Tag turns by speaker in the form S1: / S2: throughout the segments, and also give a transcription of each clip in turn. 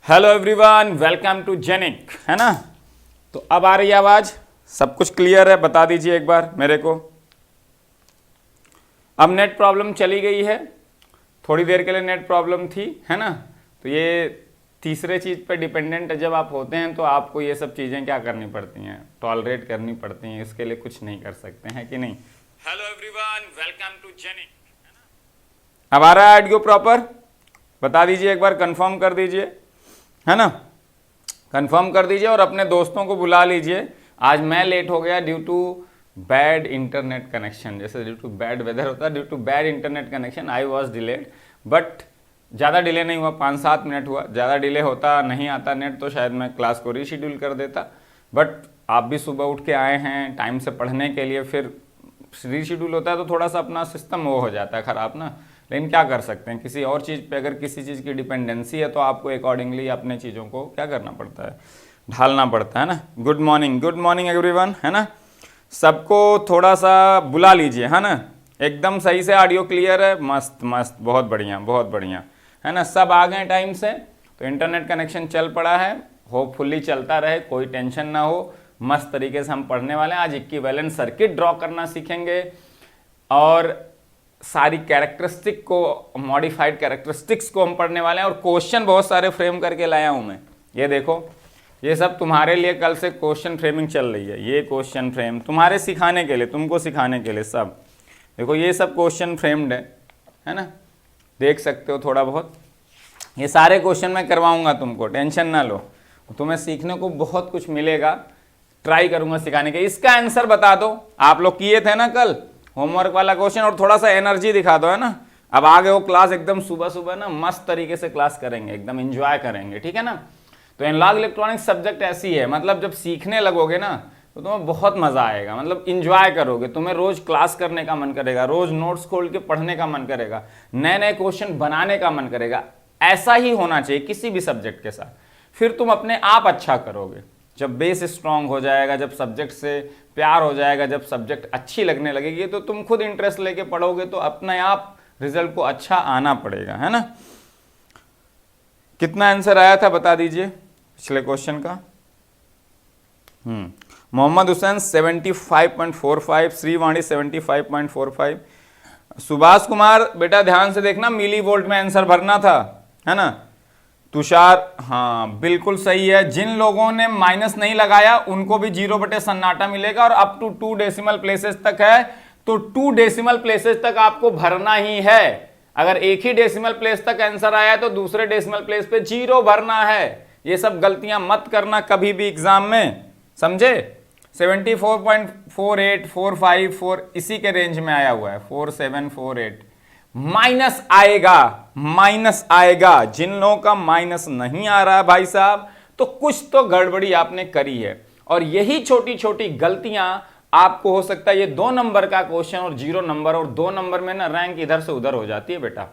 S1: Hello everyone, welcome to जेनिक, है ना। तो अब आ रही है आवाज, सब कुछ क्लियर है? बता दीजिए एक बार मेरे को। अब नेट प्रॉब्लम चली गई है, थोड़ी देर के लिए नेट प्रॉब्लम थी, है ना। तो ये तीसरे चीज पे डिपेंडेंट जब आप होते हैं तो आपको ये सब चीजें क्या करनी पड़ती हैं, टॉलरेट करनी पड़ती हैं। इसके लिए कुछ नहीं कर सकते हैं कि नहीं। हेलो एवरीवन, वेलकम टू जेनिक। अब आ रहा है ऑडियो प्रॉपर? बता दीजिए एक बार, कंफर्म कर दीजिए, है ना। कंफर्म कर दीजिए और अपने दोस्तों को बुला लीजिए। आज मैं लेट हो गया due to bad internet connection, जैसे ड्यू टू बैड वेदर होता है, due to bad internet connection I was delayed. But ज़्यादा डिले नहीं हुआ, 5-7 मिनट हुआ। ज़्यादा डिले होता, नहीं आता नेट, तो शायद मैं क्लास को रीशेड्यूल कर देता। बट आप भी सुबह उठ के आए हैं टाइम से पढ़ने के लिए, फिर रीशेड्यूल होता है तो थोड़ा सा अपना सिस्टम वो हो जाता है ख़राब ना। लेकिन क्या कर सकते हैं, किसी और चीज़ पे अगर किसी चीज़ की डिपेंडेंसी है तो आपको अकॉर्डिंगली अपने चीज़ों को क्या करना पड़ता है, ढालना पड़ता है ना। गुड मॉर्निंग एवरीवन, है ना। सबको थोड़ा सा बुला लीजिए, है ना। एकदम सही से ऑडियो क्लियर है, मस्त मस्त, बहुत बढ़िया, है ना। सब आ गए टाइम से, तो इंटरनेट कनेक्शन चल पड़ा है, होपफुली चलता रहे, कोई टेंशन ना हो। मस्त तरीके से हम पढ़ने वाले हैं। आज इक्विवेलेंट सर्किट ड्रॉ करना सीखेंगे और सारी कैरेक्टरिस्टिक को, मॉडिफाइड कैरेक्टरिस्टिक्स को हम पढ़ने वाले हैं। और क्वेश्चन बहुत सारे फ्रेम करके लाया हूं मैं। ये देखो, ये सब तुम्हारे लिए कल से क्वेश्चन फ्रेमिंग चल रही है। ये क्वेश्चन फ्रेम तुम्हारे सिखाने के लिए, तुमको सिखाने के लिए सब। देखो ये सब क्वेश्चन फ्रेम्ड है ना, देख सकते हो थोड़ा बहुत। ये सारे क्वेश्चन मैं करवाऊंगा तुमको, टेंशन ना लो। तुम्हें सीखने को बहुत कुछ मिलेगा, ट्राई करूंगा सिखाने के। इसका आंसर बता दो, आप लोग किए थे ना कल होमवर्क वाला क्वेश्चन, और थोड़ा सा एनर्जी दिखा दो, है ना। अब आगे वो क्लास एकदम सुबह सुबह ना मस्त तरीके से क्लास करेंगे, एकदम एंजॉय करेंगे, ठीक है ना। तो एनालॉग इलेक्ट्रॉनिक्स सब्जेक्ट ऐसी है, मतलब जब सीखने लगोगे ना तो तुम्हें बहुत मजा आएगा, मतलब इंजॉय करोगे। तुम्हें रोज क्लास करने का मन करेगा, रोज नोट्स खोल के पढ़ने का मन करेगा, नए नए क्वेश्चन बनाने का मन करेगा। ऐसा ही होना चाहिए किसी भी सब्जेक्ट के साथ, फिर तुम अपने आप अच्छा करोगे। जब बेस स्ट्रांग हो जाएगा, जब सब्जेक्ट से प्यार हो जाएगा, जब सब्जेक्ट अच्छी लगने लगेगी, तो तुम खुद इंटरेस्ट लेके पढ़ोगे, तो अपने आप रिजल्ट को अच्छा आना पड़ेगा, है ना। कितना आंसर आया था बता दीजिए पिछले क्वेश्चन का। मोहम्मद हुसैन 75.45, श्रीवाणी 75.45, सुभाष कुमार बेटा ध्यान से देखना, मिली वोल्ट में आंसर भरना था, है ना। तुषार, हाँ बिल्कुल सही है। जिन लोगों ने माइनस नहीं लगाया उनको भी 0 सन्नाटा मिलेगा, और अप टू 2 डेसिमल प्लेसेस तक है तो 2 डेसिमल प्लेसेस तक आपको भरना ही है। अगर एक ही डेसिमल प्लेस तक आंसर आया है तो दूसरे डेसिमल प्लेस पे 0 भरना है। ये सब गलतियां मत करना कभी भी एग्जाम में, समझे। 74.48, 45, 4 इसी के रेंज में आया हुआ है, 4748। माइनस आएगा। जिन लोगों का माइनस नहीं आ रहा है भाई साहब, तो कुछ तो गड़बड़ी आपने करी है। और यही छोटी छोटी गलतियां आपको, हो सकता है ये 2 नंबर का क्वेश्चन और 0 नंबर, और 2 नंबर में ना रैंक इधर से उधर हो जाती है बेटा,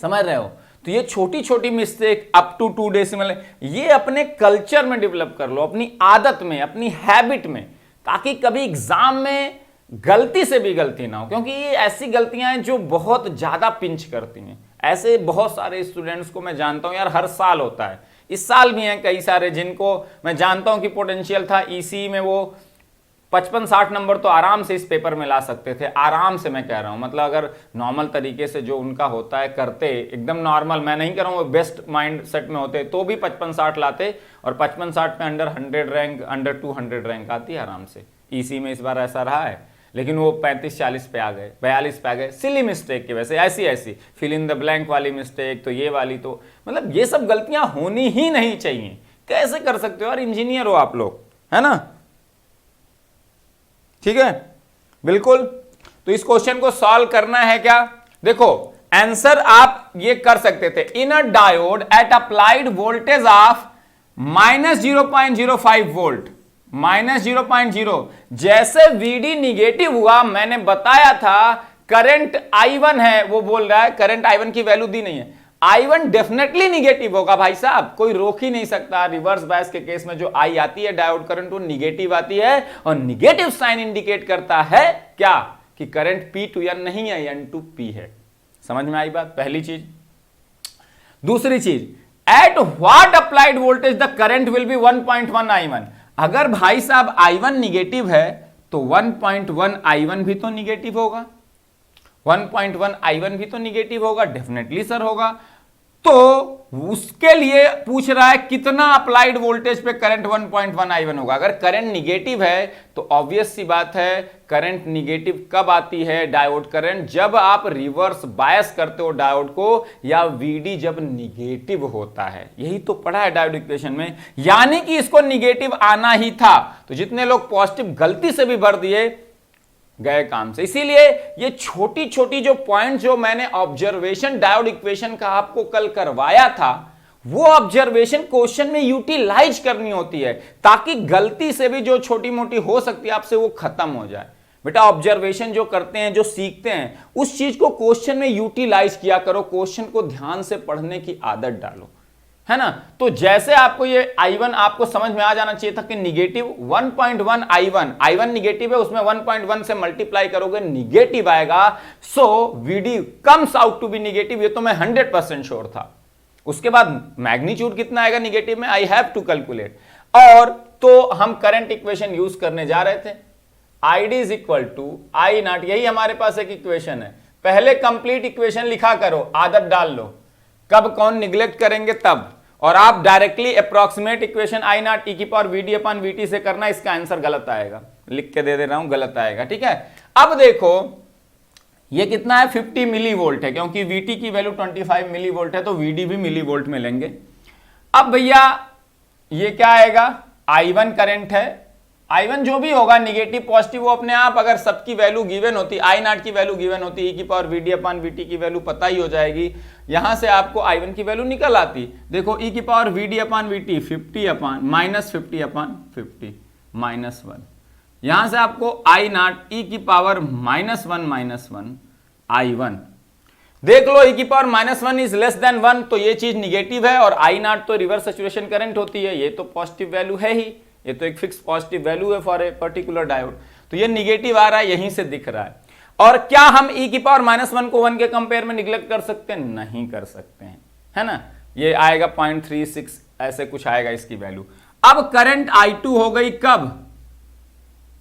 S1: समझ रहे हो। तो ये छोटी छोटी मिस्टेक अप टू 2 डेसिमल, ये अपने कल्चर में डेवलप कर लो, अपनी आदत में, अपनी हैबिट में, ताकि कभी एग्जाम में गलती से भी गलती ना हो। क्योंकि ये ऐसी गलतियां हैं जो बहुत ज्यादा पिंच करती हैं। ऐसे बहुत सारे स्टूडेंट्स को मैं जानता हूं यार, हर साल होता है, इस साल भी हैं कई सारे जिनको मैं जानता हूं कि पोटेंशियल था ईसी में, वो 55-60 नंबर तो आराम से इस पेपर में ला सकते थे, आराम से मैं कह रहा हूं। मतलब अगर नॉर्मल तरीके से जो उनका होता है करते, एकदम नॉर्मल, मैं नहीं कह रहा हूं बेस्ट माइंड सेट में होते, तो भी 55-60 लाते, और 55-60 में अंडर 100 रैंक, अंडर 200 रैंक आती है आराम से। ईसी में इस बार ऐसा रहा है, लेकिन वो 35-40 पे आ गए, 42 पे आ गए, सिली मिस्टेक की वजह से। ऐसी फिल इन द ब्लैंक वाली मिस्टेक, तो ये वाली, तो मतलब ये सब गलतियां होनी ही नहीं चाहिए। कैसे कर सकते हो यार, इंजीनियर हो आप लोग, है ना। ठीक है, बिल्कुल। तो इस क्वेश्चन को सॉल्व करना है क्या, देखो आंसर आप ये कर सकते थे। In a diode at applied voltage of -0.05 volt, -0.0, जैसे Vd निगेटिव हुआ, मैंने बताया था करंट I1 है, वो बोल रहा है करंट I1 की वैल्यू दी नहीं है। I1 डेफिनेटली निगेटिव होगा भाई साहब, कोई रोक ही नहीं सकता। रिवर्स बायस के केस में जो I आती है डायोड करंट, वो निगेटिव आती है, और निगेटिव साइन इंडिकेट करता है क्या, कि करंट P टू N नहीं है, N टू P है। समझ में आई बात, पहली चीज। दूसरी चीज, at what applied voltage the current will be 1.1 I1। अगर भाई साहब I1 निगेटिव है तो 1.1 I1 भी तो निगेटिव होगा, 1.1 I1 भी तो निगेटिव होगा, डेफिनेटली सर होगा। तो उसके लिए पूछ रहा है कितना अप्लाइड वोल्टेज पे करंट 1.1 I1 होगा। अगर करंट निगेटिव है तो ऑब्वियस सी बात है, करंट निगेटिव कब आती है डायोड करंट, जब आप रिवर्स बायस करते हो डायोड को, या VD जब निगेटिव होता है। यही तो पढ़ा है डायोड इक्वेशन में, यानी कि इसको निगेटिव आना ही था। तो जितने लोग पॉजिटिव गलती से भी भर दिए गए काम से। इसीलिए ये छोटी छोटी जो पॉइंट जो मैंने ऑब्जर्वेशन डायोड इक्वेशन का आपको कल करवाया था, वो ऑब्जर्वेशन क्वेश्चन में यूटिलाइज करनी होती है, ताकि गलती से भी जो छोटी मोटी हो सकती है आपसे वो खत्म हो जाए। बेटा ऑब्जर्वेशन जो करते हैं, जो सीखते हैं, उस चीज को क्वेश्चन में यूटिलाइज किया करो, क्वेश्चन को ध्यान से पढ़ने की आदत डालो, है ना। तो जैसे आपको ये I1 आपको समझ में आ जाना चाहिए था कि निगेटिव 1.1 I1 निगेटिव है, उसमें 1.1 से मल्टीप्लाई करोगे निगेटिव आएगा, so VD comes out to be negative. ये तो मैं 100% श्योर था। उसके बाद मैग्नीट्यूड कितना आएगा निगेटिव में, आई हैव टू कैलकुलेट। और तो हम करंट इक्वेशन यूज करने जा रहे थे, ID is equal to I naught. यही हमारे पास एक इक्वेशन है। पहले कंप्लीट इक्वेशन लिखा करो, आदत डाल लो, कब कौन निग्लेक्ट करेंगे तब। और आप directly approximate equation I not e की पावर VD अपॉन VT से करना, इसका आंसर गलत आएगा, लिख के दे दे रहा हूं, गलत आएगा, ठीक है। अब देखो ये कितना है, 50 मिली वोल्ट है, क्योंकि VT की वैल्यू 25 मिली वोल्ट है, तो VD भी मिली वोल्ट में लेंगे। अब भैया ये क्या आएगा, I1 करंट है, I1 जो भी होगा निगेटिव पॉजिटिव वो अपने आप, अगर सबकी वैल्यू गिवन होती, I नॉट की वैल्यू गिवन होती, e की पावर VD अपॉन VT की वैल्यू पता ही हो जाएगी, यहां से आपको I1 की वैल्यू निकल आती। देखो e की power VD upon VT 50 upon -50 upon 50 -1, यहां से आपको I नॉट e की पावर -1 I1। देख लो e की पावर -1 इज लेस देन 1, तो ये चीज निगेटिव है, और I नॉट तो रिवर्स सैचुरेशन करंट होती है, ये तो पॉजिटिव वैल्यू है ही, ये तो एक फिक्स पॉजिटिव वैल्यू है फॉर ए पर्टिकुलर डायोड, तो ये निगेटिव आ रहा है, यहीं से दिख रहा है। और क्या हम e की पावर -1 को 1 के कंपेयर में निगलेक्ट कर सकते हैं? नहीं कर सकते हैं, है ना। ये आएगा 0.36 ऐसे कुछ आएगा इसकी वैल्यू। अब करंट I2 हो गई कब,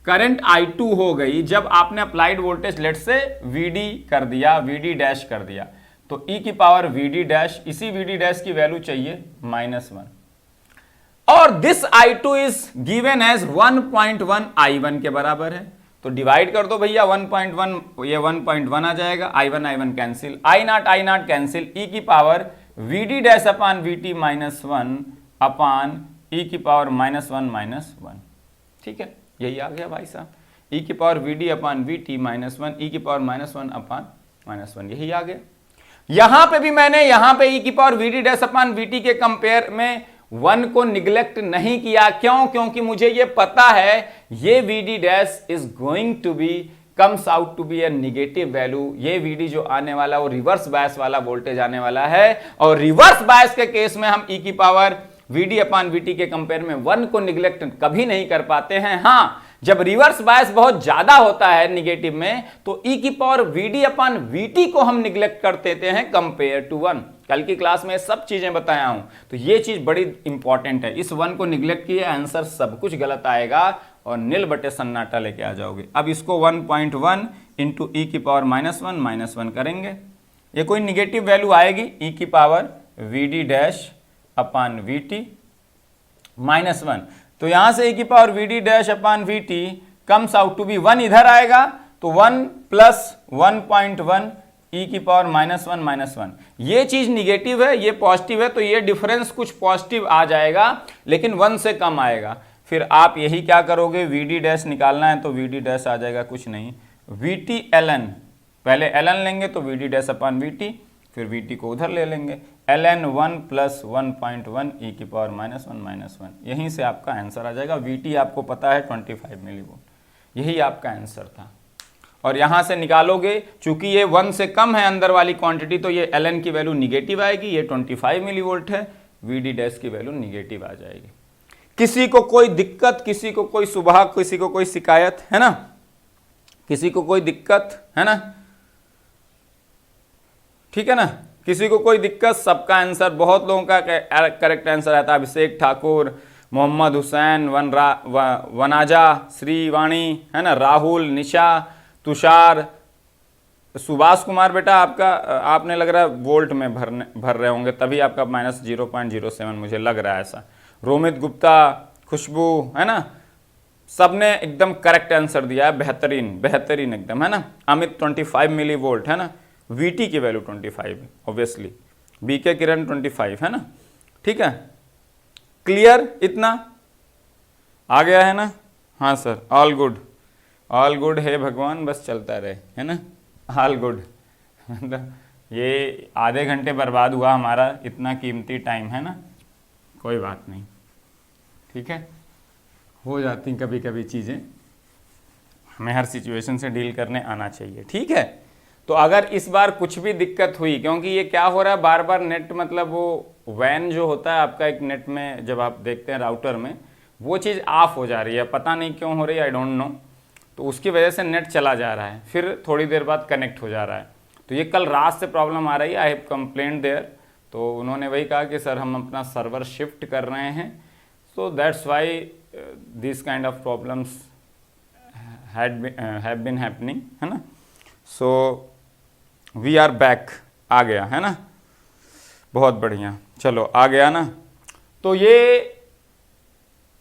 S1: करंट I2 हो गई जब आपने अप्लाइड वोल्टेज लेट से VD कर दिया, VD डैश कर दिया, तो e की पावर VD डैश, इसी VD डैश की वैल्यू चाहिए -1, और this I2 is given as 1.1 I1 के बराबर है, तो डिवाइड कर दो भैया 1.1, ये 1.1 आ जाएगा, I1 cancel, I not cancel, e की power VD dash upon VT -1 अपान e की पावर -1, ठीक है, यही आ गया भाई साहब, e की पावर VD अपान VT -1, e की पावर -1 अपान -1, यही आ गया। यहां पे भी मैंने यहां पे e की power VD dash upon VT के कंपेयर में 1 को निग्लेक्ट नहीं किया, क्यों? क्योंकि मुझे ये पता है ये VD dash is going to be comes out to be a negative value, ये VD जो आने वाला वो रिवर्स बायस वाला वोल्टेज आने वाला है, और रिवर्स बायस के केस में हम e की पावर VD अपान VT के कंपेयर में 1 को निग्लेक्ट कभी नहीं कर पाते हैं। हाँ, जब रिवर्स बायस बहुत ज्यादा होता है निगेटिव में, तो e की पावर VD अपान VT को हम निग्लेक्ट कर देते हैं कंपेयर टू 1। कल की क्लास में सब चीजें बताया हूं, तो ये चीज बड़ी इंपॉर्टेंट है। इस 1 को निग्लेक्ट किए आंसर सब कुछ गलत आएगा और नील बटे सन्नाटा लेके आ जाओगे। अब इसको 1.1 इंटू e की पावर -1 करेंगे, ये कोई निगेटिव वैल्यू आएगी, e की power VD dash upon VT -1, तो यहां से e की power VD dash upon VT comes out to be 1, इधर आएगा तो 1 प्लस 1.1 e की पावर -1, ये चीज निगेटिव है, ये पॉजिटिव है, तो ये डिफरेंस कुछ पॉजिटिव आ जाएगा, लेकिन 1 से कम आएगा। फिर आप यही क्या करोगे, VD डैश निकालना है तो VD डैश आ जाएगा कुछ नहीं, VT ln, पहले ln लेंगे तो VD डैश अपान VT, फिर VT को उधर ले लेंगे, ln 1 प्लस 1.1 e की पावर -1, यहीं से आपका आंसर आ जाएगा। VT आपको पता है 25 मिली वोल्ट, यही आपका आंसर था। और यहां से निकालोगे, चूंकि ये 1 से कम है अंदर वाली क्वांटिटी, तो ये ln की वैल्यू निगेटिव आएगी, ये 25 मिली वोल्ट है, VD डैश की वैल्यू निगेटिव आ जाएगी। किसी को कोई दिक्कत, किसी को कोई सुबह, किसी को कोई शिकायत है ना, किसी को कोई दिक्कत है ना, ठीक है ना, किसी को कोई दिक्कत? सबका आंसर, बहुत लोगों का करेक्ट आंसर आता है। अभिषेक ठाकुर, मोहम्मद हुसैन, वनाजा, श्रीवाणी, है ना, राहुल, निशा, तुषार, सुभाष कुमार। बेटा आपका, आपने लग रहा है वोल्ट में भर रहे होंगे, तभी आपका -0.07 मुझे लग रहा है ऐसा। रोमित गुप्ता, खुशबू, है ना, सबने एकदम करेक्ट आंसर दिया है, बेहतरीन बेहतरीन एकदम, है ना। अमित 25 मिली वोल्ट, है ना, वीटी की वैल्यू 25 ऑब्वियसली, बीके किरण 25, है ना, ठीक है। क्लियर? इतना आ गया है ना? हाँ सर, ऑल गुड है भगवान, बस चलता रहे, है ना, ऑल गुड। मतलब ये आधे घंटे बर्बाद हुआ हमारा, इतना कीमती टाइम, है ना, कोई बात नहीं, ठीक है, हो जाती कभी कभी चीज़ें, हमें हर सिचुएशन से डील करने आना चाहिए, ठीक है। तो अगर इस बार कुछ भी दिक्कत हुई, क्योंकि ये क्या हो रहा है बार बार नेट, मतलब वो वैन जो होता है आपका एक नेट में, जब आप देखते हैं राउटर में, वो चीज़ ऑफ हो जा रही है, पता नहीं क्यों हो रही है, आई डोंट नो। तो उसकी वजह से नेट चला जा रहा है, फिर थोड़ी देर बाद कनेक्ट हो जा रहा है। तो ये कल रात से प्रॉब्लम आ रही है, आई हैव कंप्लेंट देयर। तो उन्होंने वही कहा कि सर हम अपना सर्वर शिफ्ट कर रहे हैं, so that's why this kind of problems have been happening, है ना। सो वी आर बैक, आ गया, है ना, बहुत बढ़िया, चलो आ गया ना। तो ये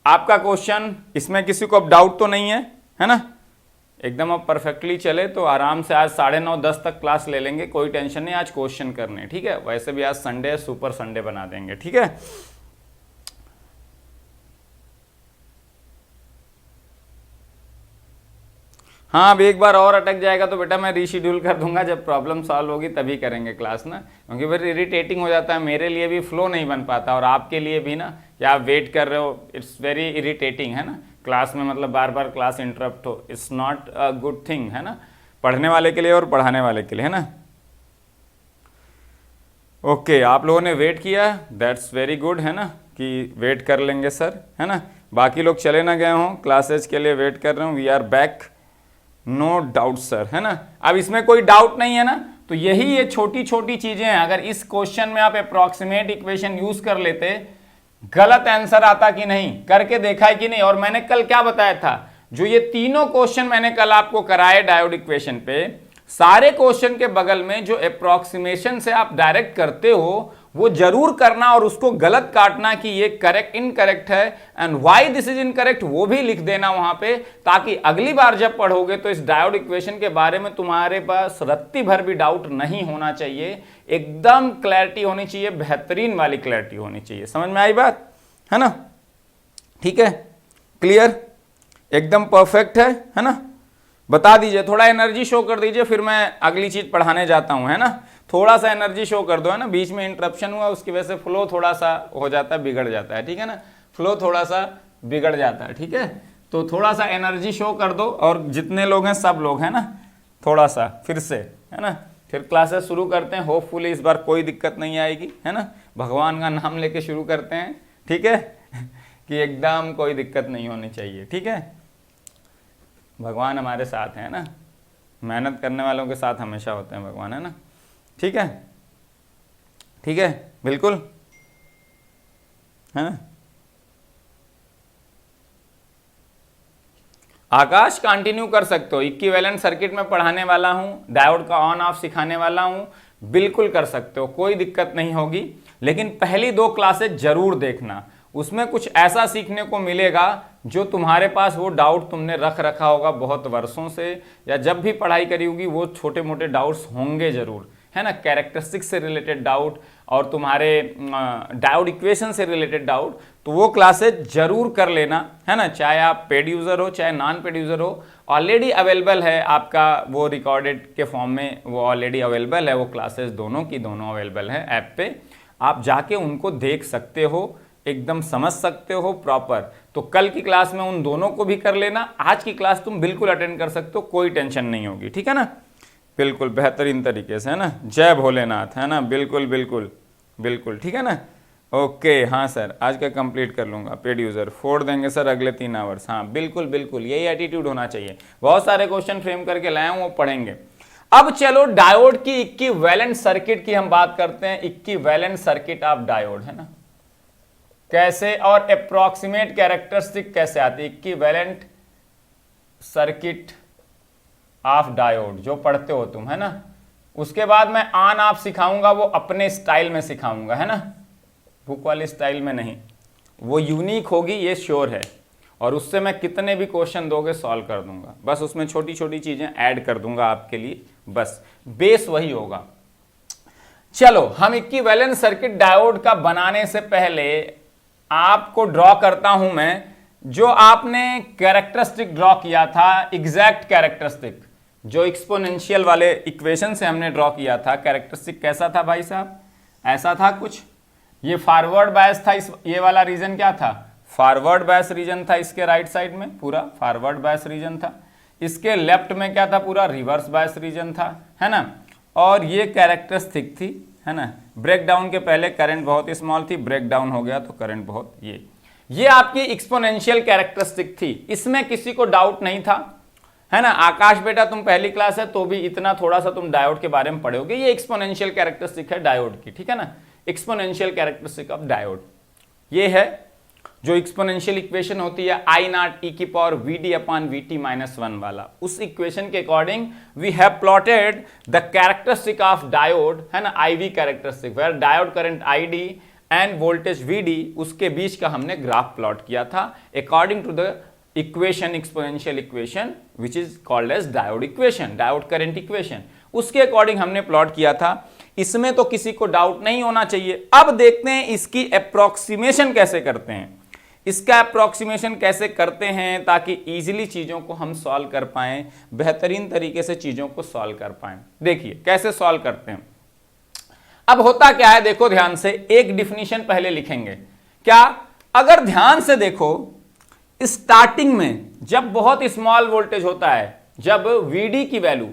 S1: आपका क्वेश्चन, इसमें किसी को अब डाउट तो नहीं है ना, एकदम अब परफेक्टली चले तो आराम से आज 9:30-10 तक क्लास ले लेंगे, कोई टेंशन नहीं, आज क्वेश्चन करने, ठीक है। वैसे भी आज संडे है, सुपर संडे बना देंगे, ठीक है। हाँ, अब एक बार और अटक जाएगा तो बेटा मैं रीशेड्यूल कर दूंगा, जब प्रॉब्लम सॉल्व होगी तभी करेंगे क्लास ना, क्योंकि फिर इरिटेटिंग हो जाता है, मेरे लिए भी फ्लो नहीं बन पाता और आपके लिए भी ना, या आप वेट कर रहे हो, इट्स वेरी इरिटेटिंग, है ना, क्लास में, मतलब बार बार क्लास इंटरप्ट हो, it's not a good thing, है ना, पढ़ने वाले के लिए और पढ़ाने वाले के लिए, है ना। ओके, आप लोगों ने वेट किया, दैट्स वेरी गुड, है ना, कि वेट कर लेंगे सर, है ना। बाकी लोग चले ना गए हों, क्लासेज के लिए वेट कर रहे हूँ, we are back, no doubt sir, है ना। अब इसमें कोई डाउट नहीं है ना। तो यही ये छोटी छोटी चीजें हैं, अगर इस क्वेश्चन में आप अप्रोक्सीमेट इक्वेशन यूज कर लेते, गलत आंसर आता कि नहीं, करके देखा है कि नहीं। और मैंने कल क्या बताया था, जो ये तीनों क्वेश्चन मैंने कल आपको कराए डायोड इक्वेशन पे, सारे क्वेश्चन के बगल में जो अप्रोक्सीमेशन से आप डायरेक्ट करते हो वो जरूर करना, और उसको गलत काटना कि ये करेक्ट इनकरेक्ट है and why this is incorrect, वो भी लिख देना वहां पे, ताकि अगली बार जब पढ़ोगे तो इस डायोड इक्वेशन के बारे में तुम्हारे पास रत्ती भर भी डाउट नहीं होना चाहिए, एकदम क्लैरिटी होनी चाहिए, बेहतरीन वाली क्लैरिटी होनी चाहिए। समझ में आई बात, है ना, ठीक है, क्लियर, एकदम परफेक्ट है ना। बता दीजिए, थोड़ा एनर्जी शो कर दीजिए, फिर मैं अगली चीज पढ़ाने जाता हूं, है ना। थोड़ा सा एनर्जी शो कर दो, है ना, बीच में इंटरप्शन हुआ उसकी वजह से फ्लो थोड़ा सा हो जाता है, बिगड़ जाता है, ठीक है ना, फ्लो थोड़ा सा बिगड़ जाता है, ठीक है। तो थोड़ा सा एनर्जी शो कर दो, और जितने लोग हैं सब लोग, है ना, थोड़ा सा फिर से, है ना, फिर क्लासेस शुरू करते हैं, होपफुली इस बार कोई दिक्कत नहीं आएगी, है ना, भगवान का नाम लेके शुरू करते हैं, ठीक है कि एकदम कोई दिक्कत नहीं होनी चाहिए, ठीक है। भगवान हमारे साथ हैं ना, मेहनत करने वालों के साथ हमेशा होते हैं भगवान, है ना, ठीक है, ठीक है, बिल्कुल, है ना। आकाश कंटिन्यू कर सकते हो, इक्विवेलेंट सर्किट में पढ़ाने वाला हूं, डायोड का ऑन ऑफ सिखाने वाला हूं, बिल्कुल कर सकते हो, कोई दिक्कत नहीं होगी। लेकिन पहली 2 क्लासेज जरूर देखना, उसमें कुछ ऐसा सीखने को मिलेगा जो तुम्हारे पास वो डाउट तुमने रख रखा होगा बहुत वर्षों से, या जब भी पढ़ाई करी होगी वो छोटे मोटे डाउट्स होंगे जरूर, है ना, कैरेक्टरिस्टिक्स से रिलेटेड डाउट और तुम्हारे डायोड इक्वेशन से रिलेटेड डाउट, तो वो क्लासेज जरूर कर लेना, है ना, चाहे आप पेड यूजर हो चाहे नॉन पेड यूजर हो, ऑलरेडी अवेलेबल है आपका वो रिकॉर्डेड के फॉर्म में, वो ऑलरेडी अवेलेबल है, वो क्लासेज दोनों की दोनों अवेलेबल है ऐप पे, आप जाके उनको देख सकते हो, एकदम समझ सकते हो प्रॉपर। तो कल की क्लास में उन दोनों को भी कर लेना, आज की क्लास तुम बिल्कुल अटेंड कर सकते हो, कोई टेंशन नहीं होगी, ठीक है ना, बिल्कुल बेहतरीन तरीके से, है ना, जय भोलेनाथ, है ना, बिल्कुल बिल्कुल बिल्कुल, ठीक है ना। ओके, हाँ सर, आज का कंप्लीट कर लूंगा, पेड यूजर फोड़ देंगे सर अगले 3 आवर्स, हाँ बिल्कुल बिल्कुल, यही एटीट्यूड होना चाहिए। बहुत सारे क्वेश्चन फ्रेम करके लाया हूँ, वो पढ़ेंगे। अब चलो डायोड की इक्विवेलेंट सर्किट की हम बात करते हैं। इक्विवेलेंट सर्किट ऑफ डायोड, है ना, कैसे और अप्रोक्सीमेट कैरेक्टरिस्टिक कैसे आती है। इक्विवेलेंट सर्किट ऑफ डायोड जो पढ़ते हो तुम, है ना, उसके बाद मैं ऑन ऑफ सिखाऊंगा, वो अपने स्टाइल में सिखाऊंगा, है ना, बुक वाले स्टाइल में नहीं, वो यूनिक होगी, ये श्योर है। और उससे मैं कितने भी क्वेश्चन दोगे सॉल्व कर दूंगा, बस उसमें छोटी छोटी चीजें ऐड कर दूंगा आपके लिए, बस बेस वही होगा। चलो हम इक्विवेलेंट सर्किट डायोड का बनाने से पहले आपको ड्रॉ करता हूं मैं, जो आपने कैरेक्टरिस्टिक ड्रॉ किया था, एग्जैक्ट कैरेक्टरिस्टिक जो एक्सपोनेंशियल वाले इक्वेशन से हमने ड्रॉ किया था। कैरेक्टरिस्टिक कैसा था भाई साहब, ऐसा था कुछ, ये फॉरवर्ड बायस था, इस ये वाला रीजन क्या था, फॉरवर्ड बायस रीजन था, इसके राइट साइड में पूरा फॉरवर्ड बायस रीजन था, इसके लेफ्ट में क्या था, पूरा रिवर्स बायस रीजन था, है ना। और ये कैरेक्टरिस्टिक थी, है ना। ब्रेकडाउन के पहले करंट बहुत स्मॉल थी, ब्रेकडाउन हो गया तो करंट बहुत, ये आपकी एक्सपोनेंशियल कैरेक्टरिस्टिक थी, इसमें किसी को डाउट नहीं था, है ना। आकाश बेटा तुम पहली क्लास है तो भी इतना थोड़ा सा तुम डायोड के बारे में पढ़ोगे, ये एक्सपोनेंशियल कैरेक्टरिस्टिक है डायोड की, ठीक है ना, एक्सपोनेंशियल कैरेक्टरिस्टिक ऑफ डायोड ये है। जो एक्सपोनेंशियल इक्वेशन होती है आई नॉट ई की power V D upon V T minus 1 वाला, उस इक्वेशन के according we have plotted the characteristic of diode, है ना, I V characteristic, where diode current I D and voltage V D, उसके बीच का हमने ग्राफ प्लॉट किया था according to the equation, exponential equation which is called as diode equation, diode current equation, उसके according हमने प्लॉट किया था। इसमें तो किसी को डाउट नहीं होना चाहिए। अब देखते हैं इसकी अप्रोक्सीमेशन कैसे करते हैं, इसका अप्रोक्सीमेशन कैसे करते हैं ताकि इजीली चीजों को हम सॉल्व कर पाएं, बेहतरीन तरीके से चीजों को सॉल्व कर पाएं। देखिए कैसे सॉल्व करते हैं। अब होता क्या है, देखो ध्यान से, एक डिफिनीशन पहले लिखेंगे। क्या, अगर ध्यान से देखो, स्टार्टिंग में जब बहुत स्मॉल वोल्टेज होता है, जब Vd की वैल्यू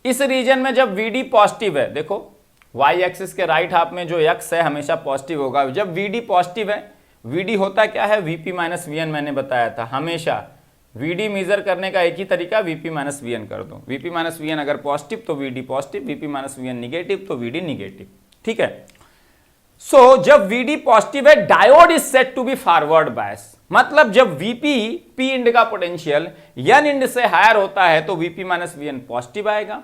S1: इस रीजन में, जब Vd पॉजिटिव है, देखो y एक्सिस के राइट हाफ में जो x है हमेशा पॉजिटिव होगा। जब Vd पॉजिटिव है, Vd होता क्या है, Vp माइनस Vn, मैंने बताया था हमेशा Vd मेजर करने का एक ही तरीका, Vp माइनस Vn कर दो। Vp माइनस Vn अगर पॉजिटिव तो Vd positive, Vp minus Vn negative तो Vd निगेटिव, ठीक है। सो जब Vd पॉजिटिव है, diode is set to be forward bias, मतलब जब Vp P इंड का पोटेंशियल N इंड से हायर होता है तो Vp माइनस Vn पॉजिटिव आएगा।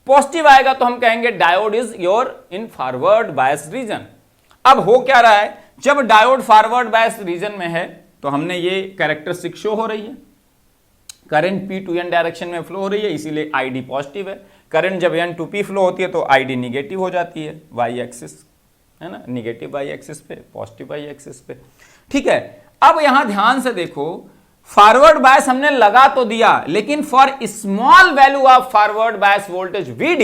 S1: पॉजिटिव आएगा तो हम कहेंगे diode is your in forward bias region. अब हो क्या रहा है, जब डायोड फॉरवर्ड बायस रीजन में है तो हमने ये कैरेक्टरिस्टिक शो हो रही है, current P to N direction में फ्लो हो रही है, इसीलिए ID पॉजिटिव है। करंट जब N टू P फ्लो होती है तो ID निगेटिव हो जाती है, Y एक्सिस, है ना, निगेटिव Y एक्सिस पे, पॉजिटिव Y एक्सिस पे, ठीक है। अब यहां ध्यान से देखो, फॉरवर्ड बायस हमने लगा तो दिया, लेकिन for small value of forward bias voltage Vd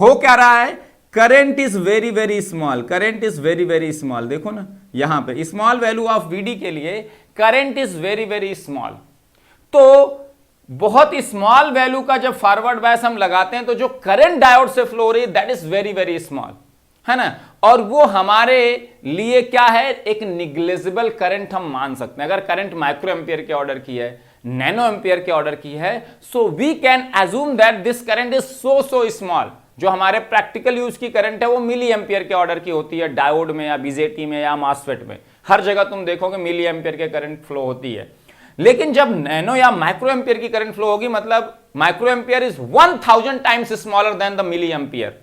S1: हो क्या रहा है, current is very very small, current is very very small. देखो ना यहां पे स्मॉल वैल्यू ऑफ Vd के लिए current is very very small. तो बहुत स्मॉल वैल्यू का जब फॉरवर्ड बायस हम लगाते हैं तो जो करंट डायोड से फ्लो हो रही है that is very very small, है ना। और वो हमारे लिए क्या है, एक निग्लिजिबल करंट हम मान सकते हैं। अगर करंट माइक्रो एम्पियर के ऑर्डर की है, नैनो एम्पियर के ऑर्डर की है, so we can assume that this current is so small. जो हमारे प्रैक्टिकल यूज की करंट है वो मिली एम्पियर के ऑर्डर की होती है, डायोड में या बीजेटी में या मॉसफेट में, हर जगह तुम देखोगे मिली एम्पियर के करंट फ्लो होती है। लेकिन जब नैनो या माइक्रो एम्पियर की करंट फ्लो होगी, मतलब micro ampere is 1000 times smaller than the milli ampere,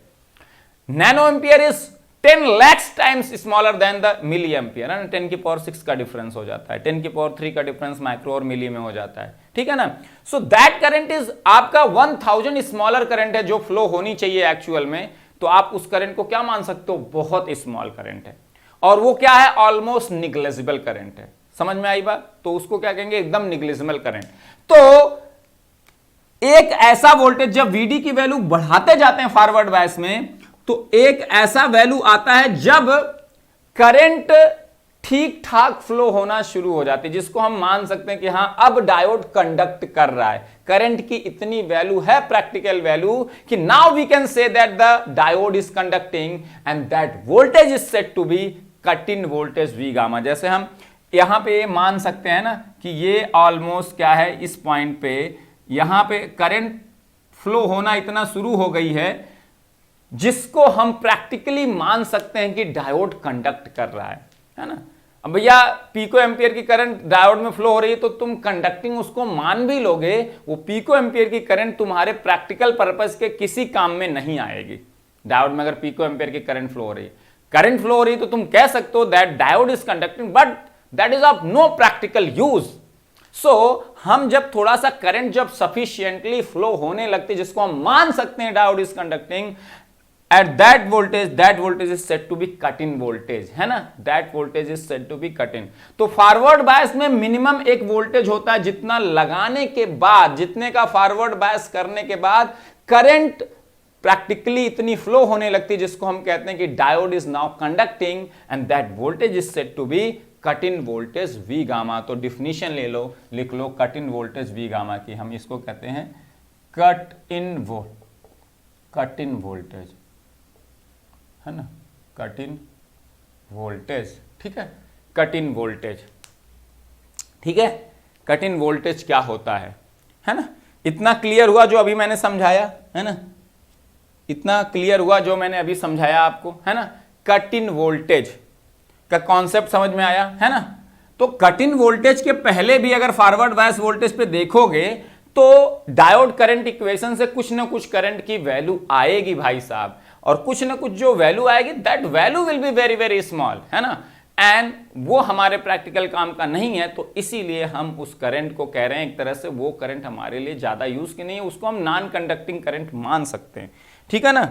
S1: nano ampere is 10 lakhs times smaller than the milli ampere, है ना। 10 की पावर 6 का डिफरेंस हो जाता है, 10 की पावर 3 का डिफरेंस माइक्रो और मिली में हो जाता है, ठीक है ना। सो दैट करंट इज आपका 1000 स्मॉलर करंट है जो फ्लो होनी चाहिए एक्चुअल में, तो आप उस करंट को क्या मान सकते हो, बहुत स्मॉल करंट है। और वो क्या है, ऑलमोस्ट निग्लिजिबल करंट है। समझ में आई बात, तो उसको क्या कहेंगे, एकदम निग्लिजिबल करंट। तो एक ऐसा वोल्टेज जब Vd की वैल्यू बढ़ाते जाते हैं फॉरवर्ड बायस में, तो एक ऐसा वैल्यू आता है जब करंट ठीक ठाक फ्लो होना शुरू हो जाती है, जिसको हम मान सकते हैं कि हां अब डायोड कंडक्ट कर रहा है। करंट की इतनी वैल्यू है, प्रैक्टिकल वैल्यू, कि now we can say that the diode is conducting and that voltage is set to be cut in voltage V gamma. जैसे हम यहां पे मान सकते हैं ना कि ये ऑलमोस्ट क्या है, इस पॉइंट पे यहां पे करंट फ्लो होना इतना शुरू हो गई है जिसको हम प्रैक्टिकली मान सकते हैं कि डायोड कंडक्ट कर रहा है ना। अब भैया पीको एम्पियर की करंट डायोड में फ्लो हो रही है तो तुम कंडक्टिंग उसको मान भी लोगे, वो पीको एम्पियर की करंट तुम्हारे प्रैक्टिकल पर्पस के किसी काम में नहीं आएगी। डायोड में अगर पीको एम्पियर की करंट फ्लो हो रही है तो तुम कह सकते हो that diode is conducting, but that is of no practical use. So हम जब थोड़ा सा करंट जब सफिशिएंटली फ्लो होने लगती, जिसको हम मान सकते हैं diode is conducting, at that voltage is said to be cut in voltage, है ना, that voltage is said to be cut in। तो फॉरवर्ड बायस में मिनिमम एक वोल्टेज होता है जितना लगाने के बाद, जितने का फॉरवर्ड बायस करने के बाद करंट प्रैक्टिकली इतनी फ्लो होने लगती है जिसको हम कहते हैं कि diode is now conducting and that voltage is said to be cut in voltage V gamma. तो डिफिनीशन ले लो, लिख लो cut in voltage V gamma की, हम इसको कहते हैं कट इन वोल्टेज, है ना, कट इन वोल्टेज। ठीक है, कट इन वोल्टेज, ठीक है, कट इन वोल्टेज क्या होता है ना। इतना क्लियर हुआ जो अभी मैंने समझाया, है ना, इतना क्लियर हुआ जो मैंने अभी समझाया आपको, है ना। कट इन वोल्टेज का कॉन्सेप्ट समझ में आया, है ना। तो कट इन वोल्टेज के पहले भी अगर फॉरवर्ड बायस वोल्टेज पे देखोगे तो डायोड करंट इक्वेशन से कुछ ना कुछ करंट की वैल्यू आएगी भाई साहब, और कुछ ना कुछ जो वैल्यू आएगी that value will be very very small, है ना, एंड वो हमारे प्रैक्टिकल काम का नहीं है। तो इसीलिए हम उस करंट को कह रहे हैं एक तरह से वो करंट हमारे लिए ज्यादा यूज की नहीं है, उसको हम नॉन कंडक्टिंग करंट मान सकते हैं। ठीक है ना,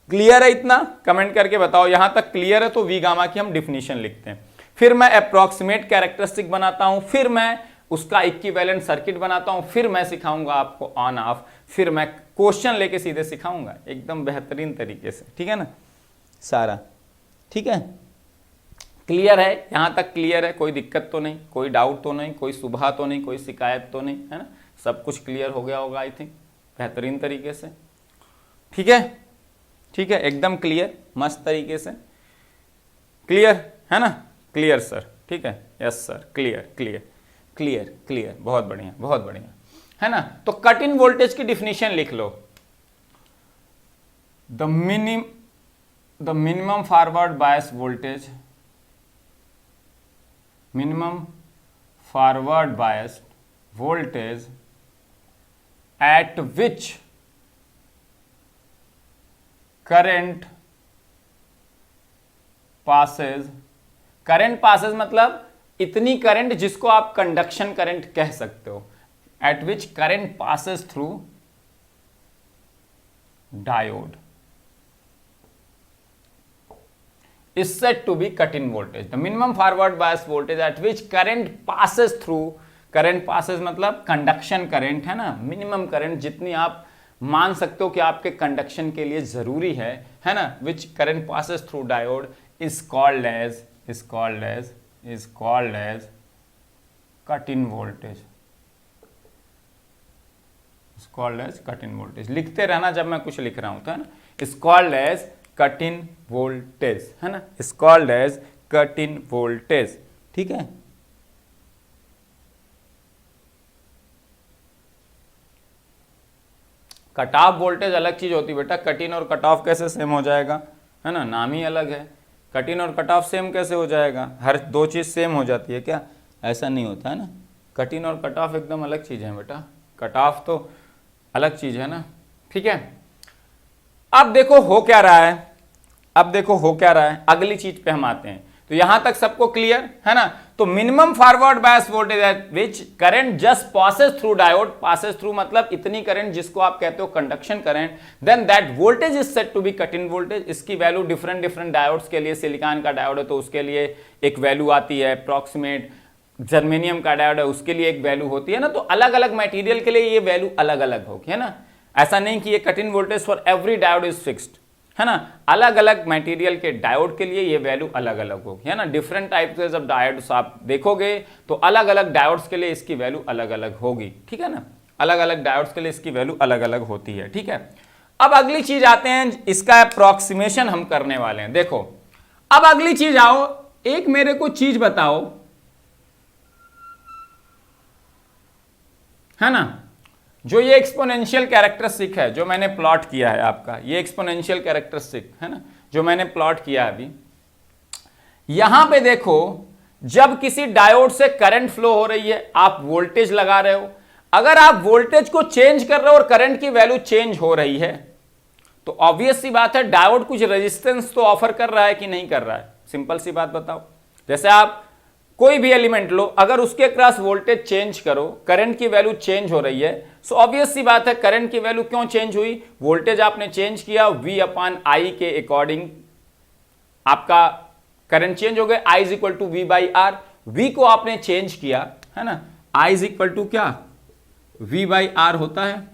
S1: क्लियर है इतना? कमेंट करके बताओ यहां तक क्लियर है तो वी गामा की हम डिफिनीशन लिखते हैं, फिर मैं अप्रॉक्सीमेट कैरेक्टरिस्टिक बनाता हूं, फिर मैं उसका इक्विवेलेंट सर्किट बनाता हूं, फिर मैं सिखाऊंगा आपको ऑन ऑफ, फिर मैं क्वेश्चन लेके सीधे सिखाऊंगा एकदम बेहतरीन तरीके से। ठीक है ना सारा? ठीक है, क्लियर है? यहां तक क्लियर है? कोई दिक्कत तो नहीं, कोई डाउट तो नहीं, कोई सुबह तो नहीं, कोई शिकायत तो नहीं, है ना? सब कुछ क्लियर हो गया होगा आई थिंक बेहतरीन तरीके से। ठीक है, ठीक है, एकदम क्लियर, मस्त तरीके से क्लियर, है ना? क्लियर सर, ठीक है, yes sir, clear clear clear clear, बहुत बढ़िया बहुत बढ़िया, है ना। तो कट इन वोल्टेज की डिफिनीशन लिख लो, the minimum forward bias voltage, minimum forward bias voltage at which current passes, current passes मतलब इतनी करंट जिसको आप कंडक्शन करंट कह सकते हो, eight which current Passage through diode is said to be cut in voltage। the minimum forward bias voltage at which current passes through, current passes मतलब conduction current, है ना, मिनिमम करंट जितनी आप मान सकते हो कि आपके कंडक्शन के लिए जरूरी है ना, which current passes through diode is called as cut in voltage, is called as cut in voltage। लिखते रहना जब मैं कुछ लिख रहा हूं तो, है ना, is called as cut in voltage, है ना, is called as cut in voltage. ठीक है, कट ऑफ वोल्टेज अलग चीज होती है बेटा, कट इन और कट ऑफ कैसे सेम हो जाएगा, है ना, नाम ही अलग है। कट इन और कट ऑफ सेम कैसे हो जाएगा? हर दो चीज सेम हो जाती है क्या? ऐसा नहीं होता, है ना। कट इन और कट ऑफ एकदम अलग चीज है बेटा, कट ऑफ तो अलग चीज है ना। ठीक है, अब देखो हो क्या रहा है, अब देखो हो क्या रहा है, अगली चीज पे हम आते हैं। तो यहां तक सबको क्लियर है ना। तो minimum forward bias voltage at which current just passes through diode, passes through मतलब इतनी करंट जिसको आप कहते हो conduction current, then that voltage is said to be cut in voltage. इसकी वैल्यू डिफरेंट डिफरेंट डायोड्स के लिए, सिलिकॉन का डायोड है तो उसके लिए एक वैल्यू आती है, अप्रॉक्सीमेट जर्मेनियम का डायोड है उसके लिए एक वैल्यू होती है ना। तो अलग अलग मटेरियल के लिए ये वैल्यू अलग अलग होगी, है ना। ऐसा नहीं कि ये cut in voltage for every diode is fixed, है ना, अलग अलग मटेरियल के डायोड के लिए ये वैल्यू अलग अलग होगी, है ना। डिफरेंट टाइप्स ऑफ डायोड्स आप देखोगे तो अलग अलग डायोड्स के लिए इसकी वैल्यू अलग अलग होगी, ठीक है ना, अलग अलग डायोड्स के लिए इसकी वैल्यू अलग अलग होती है। ठीक है, अब अगली चीज आते हैं, इसका अप्रॉक्सीमेशन हम करने वाले हैं। देखो अब अगली चीज आओ, एक मेरे को चीज बताओ, है ना, जो ये एक्सपोनेंशियल कैरेक्टरिस्टिक है जो मैंने प्लॉट किया है आपका, ये एक्सपोनेंशियल कैरेक्टरिस्टिक है ना जो मैंने प्लॉट किया है अभी, यहां पे देखो जब किसी डायोड से करंट फ्लो हो रही है, आप वोल्टेज लगा रहे हो, अगर आप वोल्टेज को चेंज कर रहे हो और करंट की वैल्यू चेंज हो रही है तो ऑब्वियस सी बात है डायोड कुछ रेजिस्टेंस तो ऑफर कर रहा है कि नहीं कर रहा है। सिंपल सी बात बताओ, जैसे आप कोई भी एलिमेंट लो, अगर उसके क्रॉस वोल्टेज चेंज करो, करंट की वैल्यू चेंज हो रही है, सो ऑब्वियस सी बात है करंट की वैल्यू क्यों चेंज हुई, वोल्टेज आपने चेंज किया, V अपॉन I के अकॉर्डिंग आपका करंट चेंज हो गया, I is equal to V by R, V को आपने चेंज किया है ना, I इज इक्वल टू क्या V बाई आर होता है।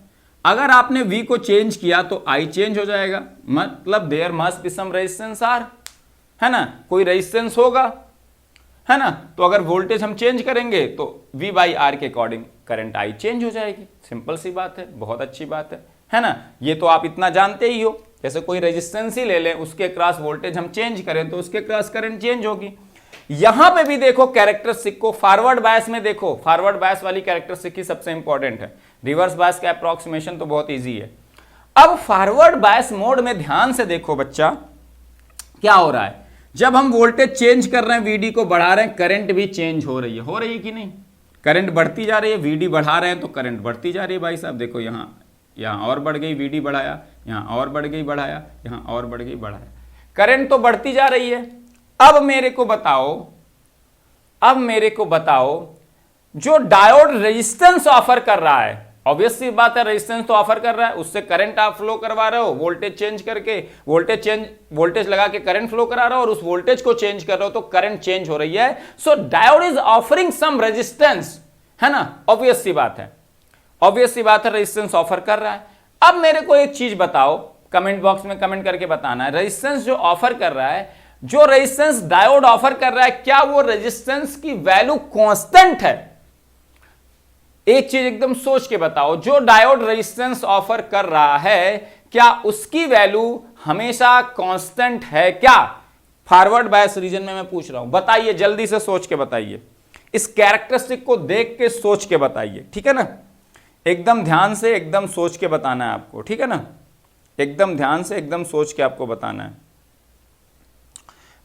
S1: अगर आपने V को चेंज किया तो I चेंज हो जाएगा, मतलब there must be some resistance R, है ना, कोई रेजिस्टेंस होगा, है ना, तो अगर वोल्टेज हम चेंज करेंगे तो V बाई आर के अकॉर्डिंग करंट I चेंज हो जाएगी। सिंपल सी बात है, बहुत अच्छी बात है ना, ये तो आप इतना जानते ही हो। जैसे कोई रेजिस्टेंस ही ले लें, उसके क्रॉस वोल्टेज हम चेंज करें तो उसके क्रॉस करंट चेंज होगी। यहां पे भी देखो कैरेक्टरिस्टिक को, फॉरवर्ड बायस में देखो, फॉरवर्ड बायस वाली कैरेक्टरिस्टिक ही सबसे इंपॉर्टेंट है, रिवर्स बायस का अप्रोक्सीमेशन तो बहुत इजी है। अब फॉरवर्ड बायस मोड में ध्यान से देखो बच्चा, क्या हो रहा है, जब हम वोल्टेज चेंज कर रहे हैं, VD को बढ़ा रहे हैं, करंट भी चेंज हो रही है कि नहीं, करंट बढ़ती जा रही है, VD बढ़ा रहे हैं तो करंट बढ़ती जा रही है। भाई साहब देखो यहां और बढ़ गई, VD बढ़ाया, यहां और बढ़ गई बढ़ाया, यहां और बढ़ गई बढ़ाया, करंट तो बढ़ती जा रही है। अब मेरे को बताओ जो डायोड रेजिस्टेंस ऑफर कर रहा है, ऑब्वियस सी बात है रेजिस्टेंस तो ऑफर कर रहा है, उससे करंट आप फ्लो करवा रहे हो, वोल्टेज चेंज करके, वोल्टेज लगा के करंट फ्लो करा रहे हो और उस वोल्टेज को चेंज कर रहे हो तो करंट चेंज हो रही है। So diode is offering some resistance, है ना, ऑब्वियस सी बात है रेजिस्टेंस ऑफर कर रहा है। अब मेरे को एक चीज बताओ, कमेंट बॉक्स में कमेंट करके बताना है, रेजिस्टेंस जो ऑफर कर रहा है, जो रेजिस्टेंस डायोड ऑफर कर रहा है, क्या वो रेजिस्टेंस की वैल्यू कांस्टेंट है? एक चीज एकदम सोच के बताओ, जो डायोड रेजिस्टेंस ऑफर कर रहा है क्या उसकी वैल्यू हमेशा कांस्टेंट है क्या? फॉरवर्ड बायस रीजन में मैं पूछ रहा हूं, बताइए, जल्दी से सोच के बताइए, इस कैरेक्टरिस्टिक को देख के सोच के बताइए, ठीक है ना, एकदम ध्यान से एकदम सोच के बताना है आपको, ठीक है ना, एकदम ध्यान से एकदम सोच के आपको बताना है।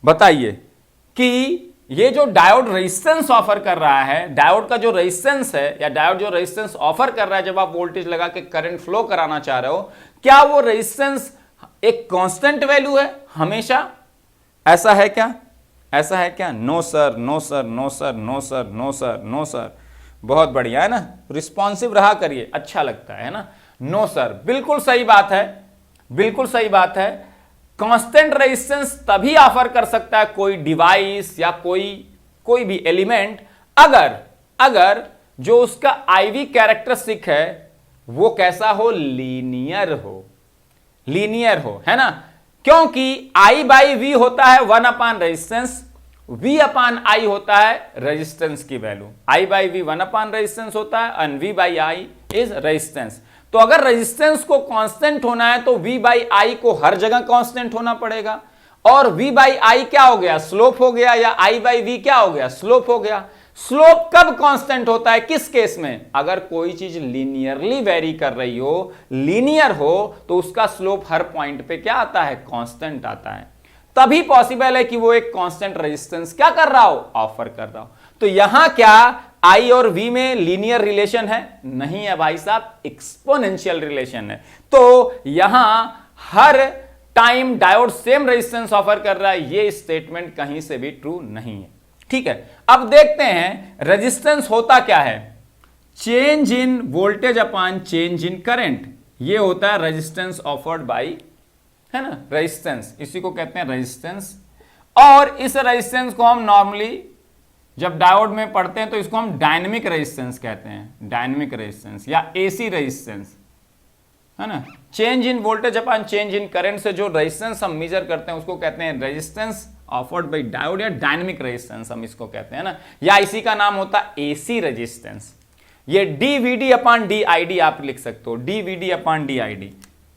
S1: बताइए कि ये जो डायोड रेजिस्टेंस ऑफर कर रहा है, डायोड का जो रेजिस्टेंस है या डायोड जो रेजिस्टेंस ऑफर कर रहा है जब आप वोल्टेज लगा के करंट फ्लो कराना चाह रहे हो, क्या वो रेजिस्टेंस एक कांस्टेंट वैल्यू है हमेशा? ऐसा है क्या? ऐसा है क्या? No sir, no sir, no sir, no sir, no sir, no sir. बहुत बढ़िया है ना, रिस्पॉन्सिव रहा करिए, अच्छा लगता है ना। नो सर, बिल्कुल सही बात है, बिल्कुल सही बात है। कांस्टेंट रेजिस्टेंस तभी ऑफर कर सकता है कोई डिवाइस या कोई भी एलिमेंट अगर जो उसका IV कैरेक्टरिस्टिक है वो कैसा हो, लीनियर हो, है ना, क्योंकि I बाई V होता है 1 अपान रेजिस्टेंस, V अपान I होता है रेजिस्टेंस की value, I by V 1 upon resistance होता है and V by I is resistance. तो अगर रेजिस्टेंस को कांस्टेंट होना है तो V बाई I को हर जगह कांस्टेंट होना पड़ेगा, और V बाई I क्या हो गया, स्लोप हो गया, या I बाई V क्या हो गया, स्लोप हो गया। स्लोप कब कांस्टेंट होता है, किस केस में? अगर कोई चीज लीनियरली वेरी कर रही हो, लीनियर हो, तो उसका स्लोप हर पॉइंट पे क्या आता है, कांस्टेंट आता है, तभी पॉसिबल है कि वो एक कांस्टेंट रेजिस्टेंस क्या कर रहा हो, ऑफर कर रहा हो। तो यहां क्या I और V में लीनियर रिलेशन है? नहीं है भाई साहब, एक्सपोनेंशियल रिलेशन है। तो यहां हर time diode same resistance offer कर रहा है, ये स्टेटमेंट कहीं से भी ट्रू नहीं है, ठीक है। अब देखते हैं रेजिस्टेंस होता क्या है, change in voltage upon change in current, ये होता है रेजिस्टेंस ऑफर्ड बाई, है ना, रेजिस्टेंस, इसी को कहते हैं रेजिस्टेंस। और इस रेजिस्टेंस को हम नॉर्मली जब डायोड में पढ़ते हैं तो इसको हम डायनेमिक रेजिस्टेंस कहते हैं, डायनेमिक रेजिस्टेंस या AC रेजिस्टेंस, है ना। Change in voltage upon change in current से जो रेजिस्टेंस हम मेजर करते हैं उसको कहते हैं रेजिस्टेंस ऑफर्ड बाय डायोड, या डायनेमिक रेजिस्टेंस हम इसको कहते हैं ना, या इसी का नाम होता है AC रेजिस्टेंस। ये DVD अपॉन DID आप लिख सकते हो, DVD अपॉन DID,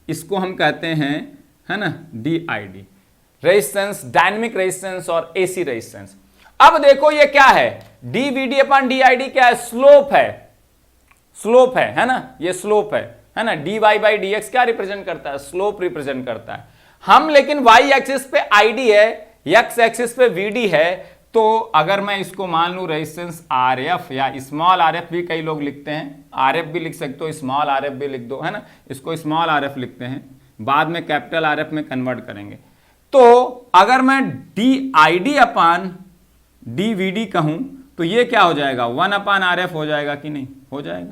S1: इसको हम कहते हैं, है ना, DID रेजिस्टेंस, डायनेमिक रेजिस्टेंस और AC रेजिस्टेंस। अब देखो ये क्या है, DVD अपॉन DID क्या है, स्लोप है, स्लोप है ना, ये स्लोप है ना। dy बाई डी एक्स क्या रिप्रेजेंट करता है, स्लोप रिप्रेजेंट करता है। हम लेकिन y एक्सिस पे id है, x एक्सिस पे vd है, तो अगर मैं इसको मान लूं रेजिस्टेंस RF या स्मॉल RF भी कई लोग लिखते हैं, RF भी लिख सकते हो, स्मॉल RF भी लिख दो, है ना, इसको स्मॉल RF लिखते हैं, बाद में कैपिटल RF में कन्वर्ट करेंगे। तो अगर मैं did अपान dvd कहूं तो ये क्या हो जाएगा, 1 अपान RF हो जाएगा कि नहीं, हो जाएगा,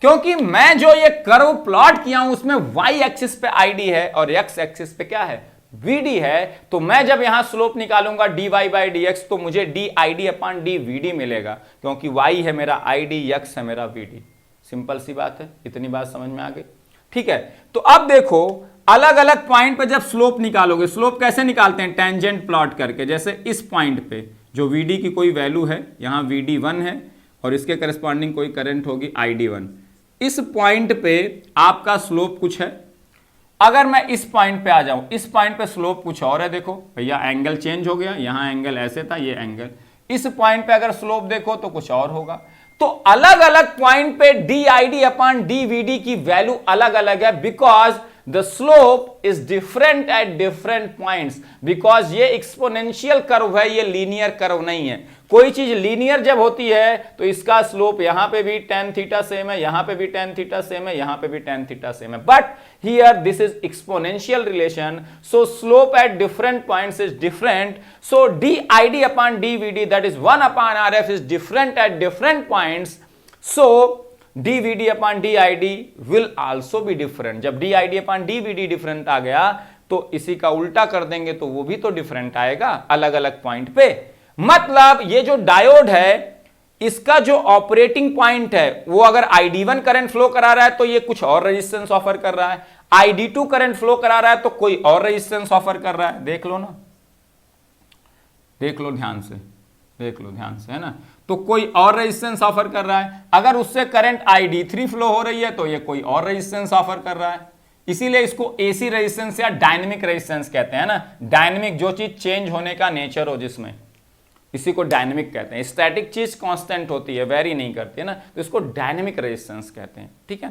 S1: क्योंकि मैं जो ये कर्व प्लॉट किया हूं उसमें y एक्सिस पे id है और x एक्सिस पे क्या है, vd है। तो मैं जब यहां स्लोप निकालूंगा dy बाई डी एक्स तो मुझे did अपान dvd मिलेगा, क्योंकि y है मेरा id, x है मेरा vd। सिंपल सी बात है, इतनी बात समझ में आ गई, ठीक है। तो अब देखो अलग अलग पॉइंट पे जब स्लोप निकालोगे, स्लोप कैसे निकालते हैं, टेंजेंट प्लॉट करके। जैसे इस पॉइंट पे जो vd की कोई वैल्यू है, यहां vd1 है और इसके करस्पॉन्डिंग कोई करंट होगी id1, इस पॉइंट पे आपका स्लोप कुछ है। अगर मैं इस पॉइंट पे आ जाऊं, इस पॉइंट पे स्लोप कुछ और है, देखो भैया एंगल चेंज हो गया, यहां एंगल ऐसे था, ये एंगल, इस पॉइंट पे अगर स्लोप देखो तो कुछ और होगा। तो अलग अलग पॉइंट पे did अपान dvd की वैल्यू अलग अलग है, because the slope is different at different points, because ये एक्सपोनेंशियल कर्व है, ये लीनियर कर्व नहीं है। कोई चीज लीनियर जब होती है तो इसका स्लोप यहां पे भी tan थीटा सेम है, यहां पे भी tan थीटा सेम है, यहां पे भी tan थीटा सेम है, but here this is exponential relation, so slope at different points is different. So did upon dvd that is 1 upon rf is different at different points, so dvd upon did will also be different. जब did upon dvd different आ गया तो इसी का उल्टा कर देंगे तो वो भी तो डिफरेंट आएगा अलग अलग पॉइंट पे। मतलब ये जो डायोड है इसका जो ऑपरेटिंग पॉइंट है वो अगर id1 करंट फ्लो करा रहा है तो ये कुछ और रेजिस्टेंस ऑफर कर रहा है, id2 करंट फ्लो करा रहा है तो कोई और रेजिस्टेंस ऑफर कर रहा है। देख लो ना, देख लो ध्यान से, देख लो ध्यान से, है ना, तो कोई और रेजिस्टेंस ऑफर कर रहा है। अगर उससे करंट id3 फ्लो हो रही है तो ये कोई और रेजिस्टेंस ऑफर कर रहा है। इसीलिए इसको एसी रेजिस्टेंस या डायनेमिक रेजिस्टेंस कहते हैं ना। डायनेमिक जो चीज चेंज होने का नेचर हो जिसमें, इसी को डायनेमिक कहते हैं। स्टैटिक चीज कांस्टेंट होती है, वेरी नहीं करती है ना, तो इसको डायनेमिक रेजिस्टेंस कहते हैं, ठीक है,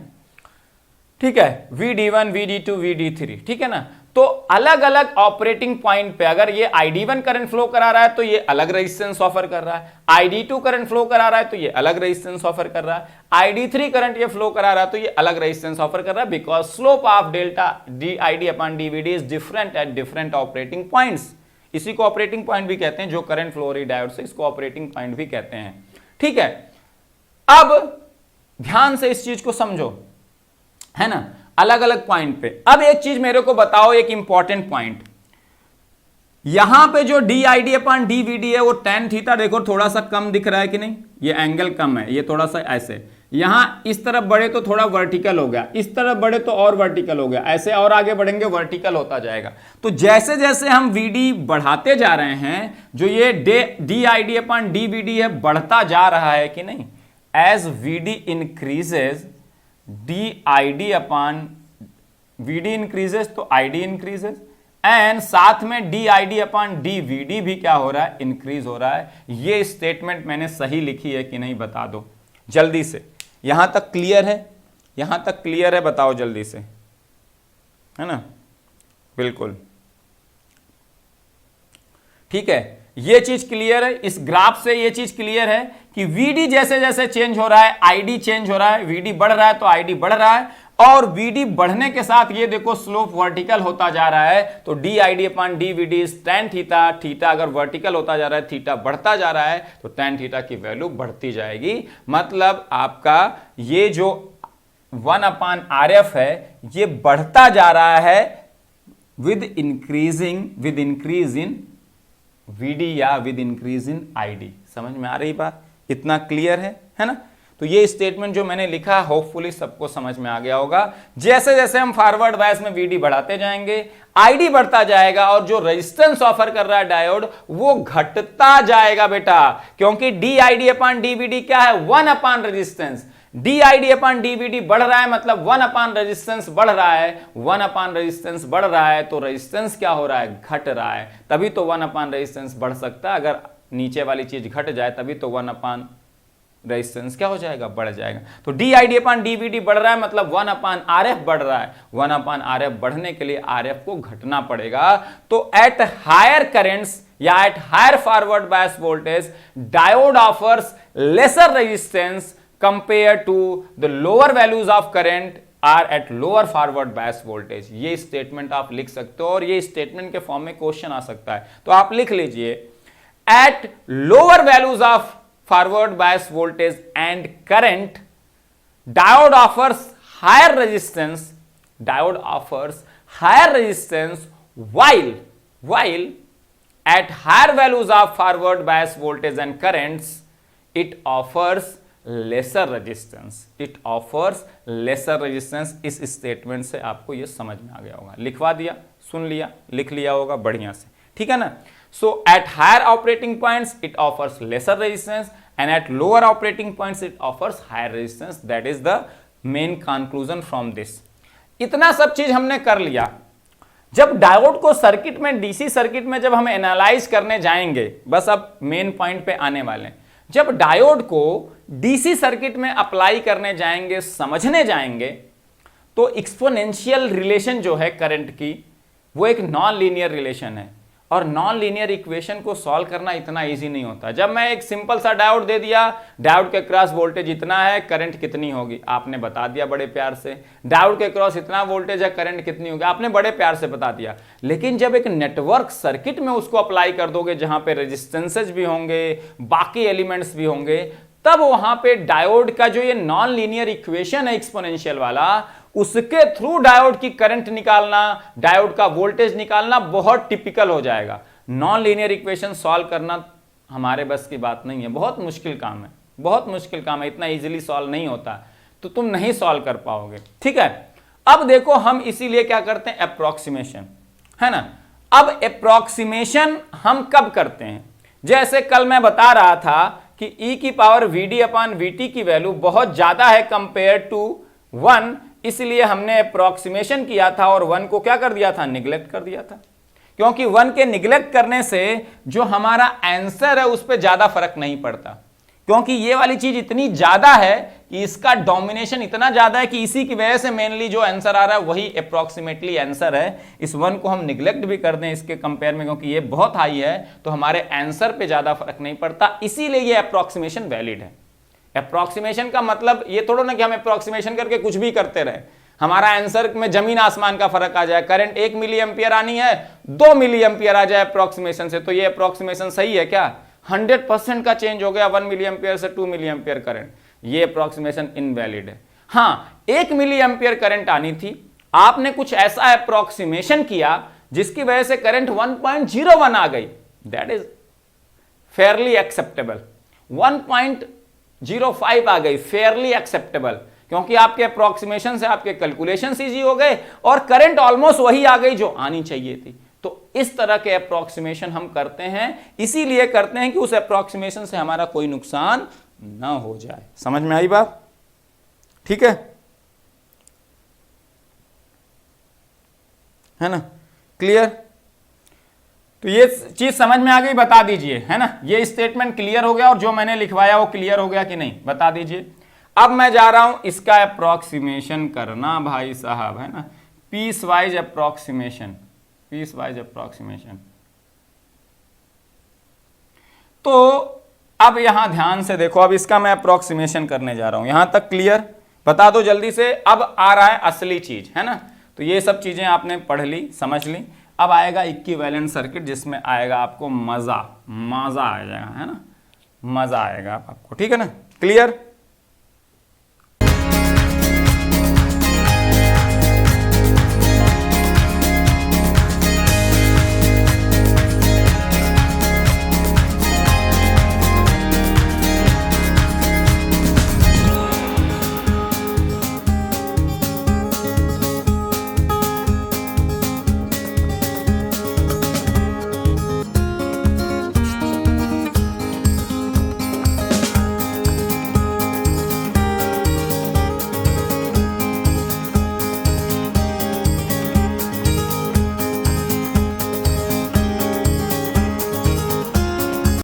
S1: ठीक है। VD1 VD2 VD3, ठीक है ना। तो अलग अलग ऑपरेटिंग पॉइंट पे अगर ये id1 करंट फ्लो करा रहा है तो ये अलग रेजिस्टेंस ऑफर कर रहा है, id2 करंट फ्लो करा रहा है तो ये अलग रेजिस्टेंस ऑफर कर रहा है, id3 करंट ये फ्लो करा रहा है तो ये अलग रेजिस्टेंस ऑफर कर रहा है, because slope of delta did upon dvd is different at different operating points. इसी को ऑपरेटिंग पॉइंट भी कहते हैं, जो करंट फ्लो हो रही डायोड से, इसको ऑपरेटिंग पॉइंट भी कहते हैं, ठीक है। अब ध्यान से इस चीज को समझो, है ना, अलग अलग पॉइंट पे। अब एक चीज मेरे को बताओ, एक इंपॉर्टेंट पॉइंट, यहां पे जो did अपॉन dvd है वो tan थीटा देखो थोड़ा सा कम दिख रहा है कि नहीं, ये एंगल कम है, ये थोड़ा सा ऐसे, यहां इस तरफ बढ़े तो थोड़ा वर्टिकल हो गया, इस तरफ बढ़े तो और वर्टिकल हो गया, ऐसे और आगे बढ़ेंगे वर्टिकल होता जाएगा। तो जैसे जैसे हम vd बढ़ाते जा रहे हैं, जो ये did अपॉन dvd है बढ़ता जा रहा है कि नहीं, as vd increases did upon vd increases तो id इंक्रीजेस, एंड साथ में did अपॉन dvd भी क्या हो रहा है, इंक्रीज हो रहा है। ये स्टेटमेंट मैंने सही लिखी है कि नहीं बता दो जल्दी से। यहां तक क्लियर है, यहां तक क्लियर है, बताओ जल्दी से, है ना, बिल्कुल ठीक है। ये चीज क्लियर है, इस ग्राफ से ये चीज क्लियर है कि vd जैसे जैसे चेंज हो रहा है id चेंज हो रहा है, vd बढ़ रहा है तो id बढ़ रहा है, और vd बढ़ने के साथ ये देखो स्लोप वर्टिकल होता जा रहा है, तो did upon dvd is tan theta. Theta अगर वर्टिकल होता जा रहा है, थीटा बढ़ता जा रहा है, तो tan थीटा की वैल्यू बढ़ती जाएगी। मतलब आपका ये जो 1 अपॉन RF है ये बढ़ता जा रहा है विद इंक्रीज इन vd या विद इंक्रीज इन id। समझ में आ रही बात, इतना क्लियर है ना। तो ये स्टेटमेंट जो मैंने लिखा होपफुली सबको समझ में आ गया होगा। जैसे जैसे हम फॉरवर्ड बायस में vd बढ़ाते जाएंगे id बढ़ता जाएगा, और जो रेजिस्टेंस ऑफर कर रहा है डायोड वो घटता जाएगा बेटा, क्योंकि did अपॉन dvd क्या है, 1 upon resistance. did upon dvd बढ़ रहा है मतलब 1 अपॉन रेजिस्टेंस बढ़ रहा है, 1 अपॉन रेजिस्टेंस बढ़ रहा है तो रेजिस्टेंस क्या हो रहा है, घट रहा है। तभी तो 1 अपॉन रेजिस्टेंस बढ़ सकता है, अगर नीचे वाली चीज घट जाए तभी तो 1 अपॉन रेजिस्टेंस क्या हो जाएगा, बढ़ जाएगा। तो DID अपान DVD बढ़ रहा है मतलब 1 अपान RF बढ़ रहा है। 1 अपान RF बढ़ने के लिए RF को घटना पड़ेगा। तो एट हायर करेंट्स या at higher forward bias voltage diode offers lesser resistance compare to the lower values of current or at lower forward bias voltage. ये स्टेटमेंट आप लिख सकते हो और ये स्टेटमेंट के फॉर्म में क्वेश्चन आ सकता है। तो आप लिख लीजिए at lower values of forward bias voltage and current diode offers higher resistance while at higher values of forward bias voltage and currents it offers lesser resistance इस स्टेटमेंट से आपको ये समझ में आ गया होगा। लिखवा दिया, सुन लिया, लिख लिया होगा बढ़िया से, ठीक है ना। So at higher operating points it offers lesser resistance and at lower operating points it offers higher resistance. That is the main conclusion from this. इतना सब चीज हमने कर लिया। जब डायोड को सर्किट में, डीसी सर्किट में जब हम एनालाइज करने जाएंगे, बस अब मेन पॉइंट पे आने वाले हैं। जब डायोड को डीसी सर्किट में अप्लाई करने जाएंगे, समझने जाएंगे, तो एक्सपोनेंशियल रिलेशन जो है करंट की, वो एक नॉन लीनियर रिलेशन है और नॉन लीनियर इक्वेशन को सॉल्व करना इतना इजी नहीं होता। जब मैं एक सिंपल सा डायोड दे दिया, डायोड के क्रॉस वोल्टेज इतना है, करंट कितनी होगी आपने बता दिया बड़े प्यार से। डायोड के क्रॉस इतना वोल्टेज है, करंट कितनी होगी आपने बड़े प्यार से बता दिया। लेकिन जब एक नेटवर्क सर्किट में उसको अप्लाई कर दोगे, जहां पे रेजिस्टेंसेज भी होंगे, बाकी एलिमेंट्स भी होंगे, तब वहां पे डायोड का जो ये नॉन लीनियर इक्वेशन है एक्सपोनेंशियल वाला, उसके थ्रू डायोड की करंट निकालना, डायोड का वोल्टेज निकालना बहुत टिपिकल हो जाएगा। नॉन लीनियर इक्वेशन सॉल्व करना हमारे बस की बात नहीं है, बहुत मुश्किल काम है, बहुत मुश्किल काम है, इतना इजीली सॉल्व नहीं होता, तो तुम नहीं सॉल्व कर पाओगे, ठीक है। अब देखो हम इसीलिए क्या करते हैं, अप्रोक्सीमेशन, है ना। अब अप्रोक्सीमेशन हम कब करते हैं, जैसे कल मैं बता रहा था कि e की पावर VD अपान VT की वैल्यू बहुत ज्यादा है कंपेयर टू 1, इसलिए हमने अप्रोक्सीमेशन किया था और 1 को क्या कर दिया था, निगलेक्ट कर दिया था। क्योंकि 1 के निगलेक्ट करने से जो हमारा आंसर है उस पर ज्यादा फर्क नहीं पड़ता, क्योंकि ये वाली चीज इतनी ज्यादा है कि इसका डोमिनेशन इतना ज्यादा है कि इसी की वजह से मेनली जो आंसर आ रहा है वही अप्रोक्सीमेटली आंसर है। इस 1 को हम निगलेक्ट भी कर दें इसके कंपेयर में, क्योंकि ये बहुत हाई है, तो हमारे आंसर पे ज्यादा फर्क नहीं पड़ता, इसीलिए ये अप्रोक्सीमेशन वैलिड है। अप्रोक्सीमेशन का मतलब ये थोड़ा ना कि हम अप्रोक्सीमेशन करके कुछ भी करते रहे, हमारा आंसर में जमीन आसमान का फर्क आ जाए। करंट 1 मिली एम्पियर आनी है, 2 मिली एम्पियर आ जाए अप्रोक्सीमेशन से, तो ये अप्रोक्सीमेशन सही है क्या? 100% का चेंज हो गया 1 मिली एम्पियर से 2 मिली एम्पियर करंट, ये अप्रोक्सीमेशन इनवैलिड है। हाँ, 1 मिली एम्पियर करंट आनी थी, आपने कुछ ऐसा अप्रोक्सीमेशन किया जिसकी वजह से करंट 1.01 आ गई, दैट इज फेयरली एक्सेप्टेबल। 1.05 आ गई, फेयरली एक्सेप्टेबल, क्योंकि आपके अप्रोक्सीमेशन से आपके कैलकुलेशन इजी हो गए और करंट ऑलमोस्ट वही आ गई जो आनी चाहिए थी। तो इस तरह के अप्रोक्सीमेशन हम करते हैं, इसीलिए करते हैं कि उस अप्रोक्सीमेशन से हमारा कोई नुकसान ना हो जाए। समझ में आई बात? ठीक है ना, क्लियर? तो ये चीज समझ में आ गई, बता दीजिए, है ना। ये स्टेटमेंट क्लियर हो गया और जो मैंने लिखवाया वो क्लियर हो गया कि नहीं, बता दीजिए। अब मैं जा रहा हूं इसका अप्रोक्सीमेशन करना भाई साहब, है ना, piecewise approximation, piecewise approximation. तो अब यहां ध्यान से देखो, अब इसका मैं अप्रोक्सीमेशन करने जा रहा हूं, यहां तक क्लियर? बता दो जल्दी से। अब आ रहा है असली चीज, है ना। तो ये सब चीजें आपने पढ़ ली, समझ ली। अब आएगा इक्विवेलेंट सर्किट, जिसमें आएगा आपको मजा, मजा आ जाएगा, है ना, मजा आएगा आपको, ठीक है ना, क्लियर?